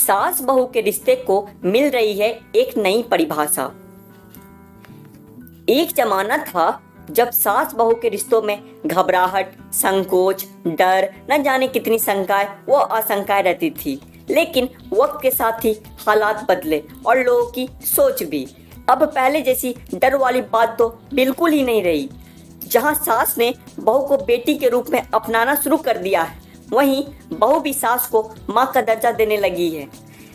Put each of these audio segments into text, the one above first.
सास बहू के रिश्ते को मिल रही है एक नई परिभाषा। एक जमाना था जब सास बहू के रिश्तों में घबराहट, संकोच, डर, न जाने कितनी शंकाएं व आशंकाएं रहती थी। लेकिन वक्त के साथ ही हालात बदले और लोगों की सोच भी। अब पहले जैसी डर वाली बात तो बिल्कुल ही नहीं रही। जहां सास ने बहू को बेटी के रूप में अपनाना शुरू कर दिया है, वहीं बहू भी सास को माँ का दर्जा देने लगी है।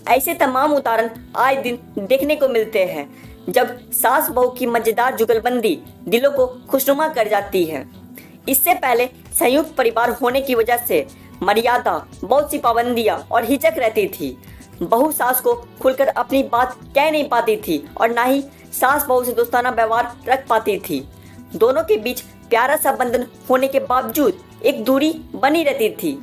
ऐसे तमाम उदाहरण आए दिन देखने को मिलते हैं, जब सास बहू की मजेदार जुगलबंदी दिलों को खुशनुमा कर जाती है। इससे पहले संयुक्त परिवार होने की वजह से मर्यादा, बहुत सी पाबंदियां और हिचक रहती थी। बहू सास को खुलकर अपनी बात कह नहीं पाती थी और ना ही सास बहू से दोस्ताना व्यवहार रख पाती थी। दोनों के बीच प्यारा सा बंधन होने के बावजूद एक दूरी बनी रहती थी।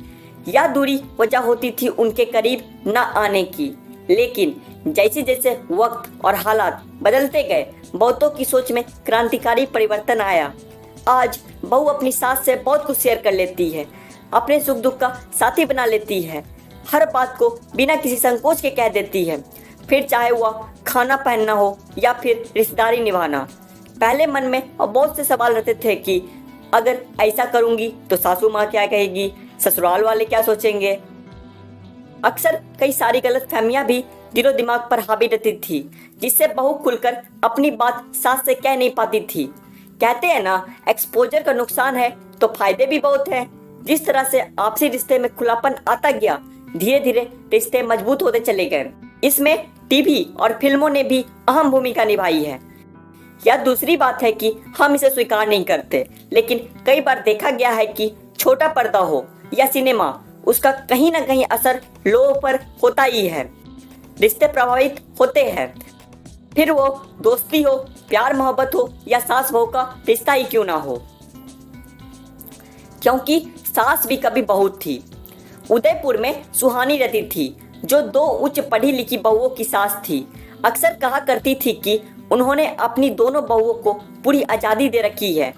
यह दूरी वजह होती थी उनके करीब न आने की। लेकिन जैसे जैसे वक्त और हालात बदलते गए, बहुतों की सोच में क्रांतिकारी परिवर्तन आया। आज बहू अपनी सास से बहुत कुछ शेयर कर लेती है, अपने सुख दुख का साथी बना लेती है, हर बात को बिना किसी संकोच के कह देती है, फिर चाहे वह खाना पहनना हो या फिर रिश्तेदारी निभाना। पहले मन में और बहुत से सवाल रहते थे कि अगर ऐसा करूंगी तो सासू माँ क्या कहेगी, ससुराल वाले क्या सोचेंगे। अक्सर कई सारी गलतफहमियां भी दिलो दिमाग पर हावी रहती थी, जिससे बहू खुलकर अपनी बात सास से कह नहीं पाती थी। कहते हैं ना, एक्सपोजर का नुकसान है तो फायदे भी बहुत है। जिस तरह से आपसी रिश्ते में खुलापन आता गया, धीरे धीरे रिश्ते मजबूत होते चले गए। इसमें टीवी और फिल्मों ने भी अहम भूमिका निभाई है। यह दूसरी बात है कि हम इसे स्वीकार नहीं करते, लेकिन कई बार देखा गया है कि छोटा पर्दा हो या सिनेमा, उसका कहीं ना कहीं असर लोगों पर होता ही है। रिश्ते प्रभावित होते हैं, फिर वो दोस्ती हो, प्यार मोहब्बत हो या सास बहू का रिश्ता ही क्यों ना हो। क्योंकि सास भी कभी बहू थी। उदयपुर में सुहानी रहती थी, जो 2 उच्च पढ़ी लिखी बहुओं की सास थी। अक्सर कहा करती थी कि उन्होंने अपनी दोनों बहुओं को पूरी आज़ादी दे रखी है।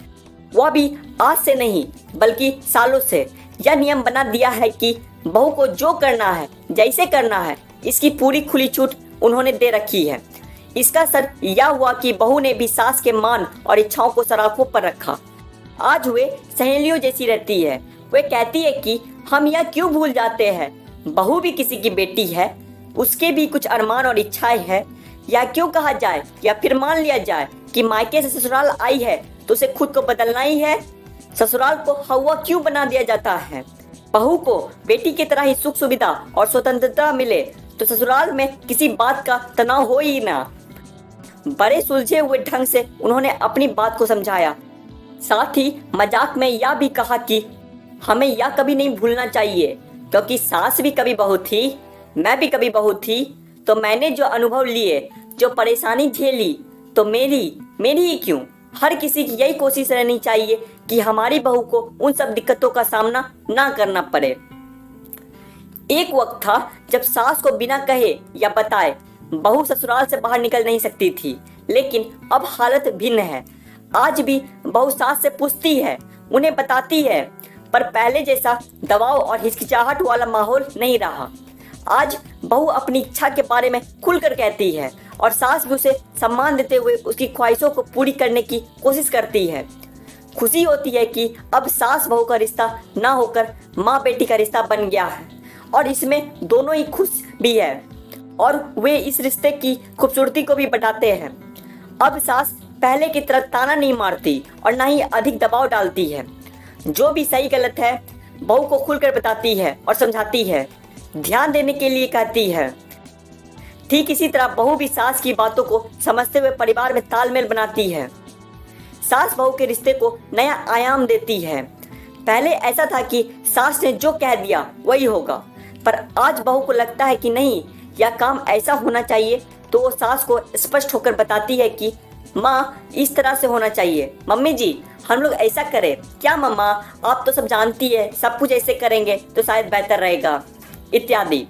वह भी आज से नहीं बल्कि सालों से यह नियम बना दिया है कि बहू को जो करना है, जैसे करना है, इसकी पूरी खुली छूट उन्होंने दे रखी है। इसका असर यह हुआ कि बहू ने भी सास के मान और इच्छाओं को सराखों पर रखा। आज वे सहेलियों जैसी रहती है। वे कहती है कि हम यह क्यों भूल जाते हैं, बहू भी किसी की बेटी है, उसके भी कुछ अरमान और इच्छाएं हैं। या क्यों कहा जाए या फिर मान लिया जाए कि मायके से ससुराल आई है तो उसे खुद को बदलना ही है। ससुराल को हवा क्यों बना दिया जाता है। बहू को बेटी की तरह ही सुख सुविधा और स्वतंत्रता मिले तो ससुराल में किसी बात का तनाव हो ही ना। बड़े सुलझे हुए ढंग से उन्होंने अपनी बात को समझाया। साथ ही मजाक में यह भी कहा कि हमें यह कभी नहीं भूलना चाहिए, क्योंकि सास भी कभी बहू थी, मैं भी कभी बहू थी। तो मैंने जो अनुभव लिए, जो परेशानी झेली, तो मेरी ही क्यों, हर किसी की यही कोशिश रहनी चाहिए कि हमारी बहू को उन सब दिक्कतों का सामना ना करना पड़े। एक वक्त था जब सास को बिना कहे या बताए बहू ससुराल से बाहर निकल नहीं सकती थी, लेकिन अब हालत भिन्न है। आज भी बहू सास से पूछती है, उन्हें बताती है, पर पहले जैसा दबाव और हिचकिचाहट वाला माहौल नहीं रहा। आज बहू अपनी इच्छा के बारे में खुलकर कहती है और सास भी उसे सम्मान देते हुए उसकी ख्वाहिशों को पूरी करने की कोशिश करती है। खुशी होती है कि अब सास बहू का रिश्ता ना होकर माँ बेटी का रिश्ता बन गया है और इसमें दोनों ही खुश भी है और वे इस रिश्ते की खूबसूरती को भी बताते हैं। अब सास पहले की तरह ताना नहीं मारती और ना ही अधिक दबाव डालती है। जो भी सही गलत है बहू को खुलकर बताती है और समझाती है, ध्यान देने के लिए कहती है। ठीक इसी तरह बहू भी सास की बातों को समझते हुए परिवार में तालमेल बनाती है। सास बहू के रिश्ते को नया आयाम देती है। पहले ऐसा था कि सास ने जो कह दिया वही होगा, पर आज बहू को लगता है कि नहीं, यह काम ऐसा होना चाहिए, तो वो सास को स्पष्ट होकर बताती है कि माँ इस तरह से होना चाहिए, मम्मी जी हम लोग ऐसा करें क्या, मम्मा आप तो सब जानती है, सब कुछ ऐसे करेंगे तो शायद बेहतर रहेगा, इत्यादि।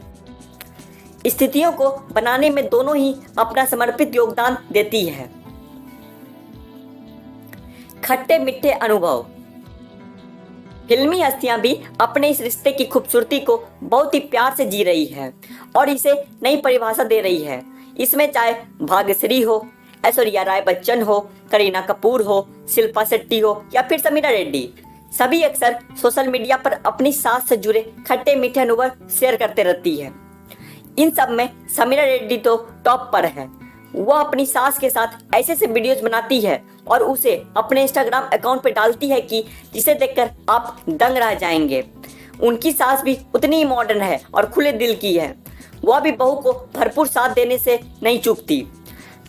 स्थितियों को बनाने में दोनों ही अपना समर्पित योगदान देती है। खट्टे मीठे अनुभव। फिल्मी हस्तियां भी अपने इस रिश्ते की खूबसूरती को बहुत ही प्यार से जी रही है और इसे नई परिभाषा दे रही है। इसमें चाहे भाग्यश्री हो, ऐश्वर्या राय बच्चन हो, करीना कपूर हो, शिल्पा शेट्टी हो या फिर समीरा रेड्डी, सभी अक्सर सोशल मीडिया पर अपनी सास से जुड़े खट्टे मीठे अनुभव शेयर करते रहती है। इन सब में समीरा रेड्डी तो टॉप पर है। वह अपनी सास के साथ ऐसे ऐसे वीडियोज बनाती है और उसे अपने इंस्टाग्राम अकाउंट पर डालती है कि जिसे देखकर आप दंग रह जाएंगे। उनकी सास भी उतनी ही मॉडर्न है और खुले दिल की है। वह भी बहू को भरपूर साथ देने से नहीं चूकती।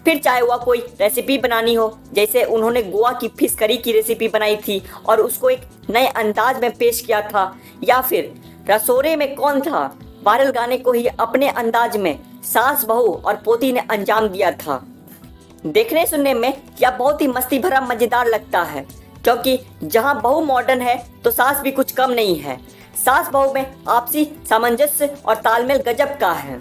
फिर चाहे वह कोई रेसिपी बनानी हो, जैसे उन्होंने गोवा की फिश करी की रेसिपी बनाई थी और उसको एक नए अंदाज में पेश किया था, या फिर रसोरे में कौन था वायरल गाने को ही अपने अंदाज में सास बहू और पोती ने अंजाम दिया था। देखने सुनने में यह बहुत ही मस्ती भरा मजेदार लगता है, क्योंकि जहां बहू मॉडर्न है तो सास भी कुछ कम नहीं है। सास बहू में आपसी सामंजस्य और तालमेल गजब का है।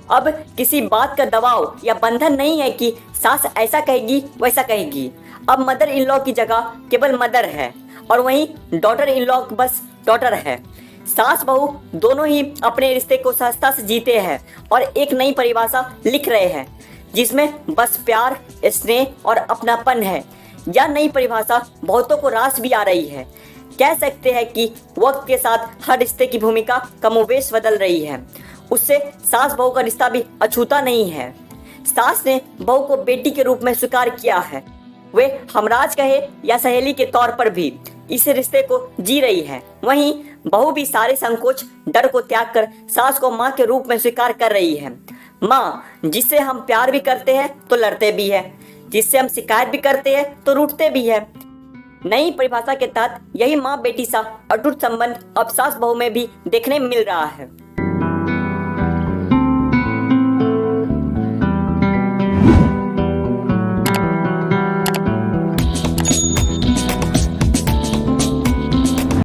अब किसी बात का दबाव या बंधन नहीं है कि सास ऐसा कहेगी वैसा कहेगी। अब मदर इन लॉ की जगह केवल मदर है और वहीं डॉटर इन लॉ बस डॉटर है। सास बहू दोनों ही अपने रिश्ते को सहजता से जीते हैं और एक नई परिभाषा लिख रहे हैं, जिसमें बस प्यार, स्नेह और अपनापन है। यह नई परिभाषा बहुतों को रास भी आ रही है। कह सकते हैं कि वक्त के साथ हर रिश्ते की भूमिका कमोबेश बदल रही है। उससे सास बहू का रिश्ता भी अछूता नहीं है। सास ने बहू को बेटी के रूप में स्वीकार किया है। वे हमराज कहे या सहेली के तौर पर भी इस रिश्ते को जी रही है। वहीं बहू भी सारे संकोच, डर को त्याग कर सास को माँ के रूप में स्वीकार कर रही है। माँ जिससे हम प्यार भी करते हैं तो लड़ते भी है, जिससे हम शिकायत भी करते हैं तो रूठते भी है। नई परिभाषा के तहत यही माँ बेटी सा अटूट संबंध अब सास बहू में भी देखने मिल रहा है।